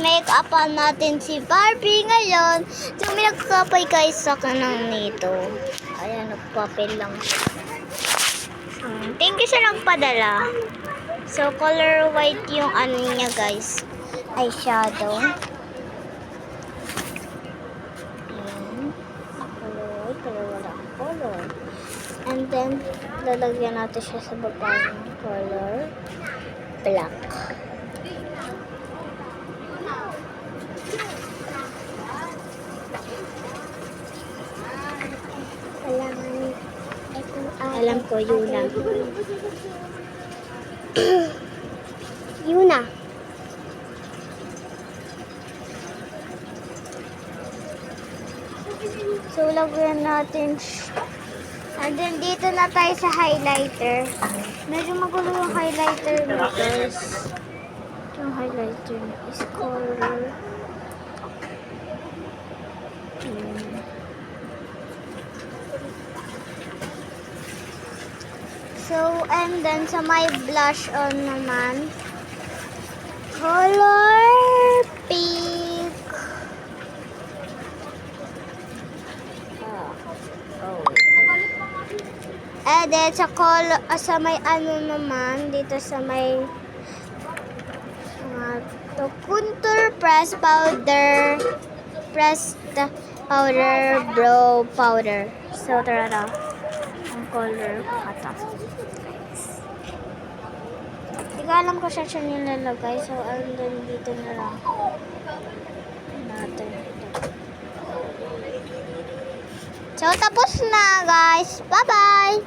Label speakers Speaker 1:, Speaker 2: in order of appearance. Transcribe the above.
Speaker 1: make-upan natin si Barbie ngayon. So, may nagkapay guys sa kanang nito. Ayan, nagpapel lang siya. Thank you sa nagpadala. So, color white yung ano niya guys. Eyeshadow. Ayan. Color white, pero wala ang color. And then, lalagyan natin siya sa baba ng color black. Alam ko, Yuna. Yuna. So, lagyan natin. And then, dito na tayo sa highlighter. Medyo magulo yung highlighter because yung highlighter is color. So, and then sa may blush on naman, color pink. And then sa color, sa may ano naman, dito sa may to contour press powder, pressed powder, brow powder. So, tara ang color kata. Hindi ko alam kung saan siya nilalagay. So, andun dito na lang natin. So, tapos na guys. Bye-bye!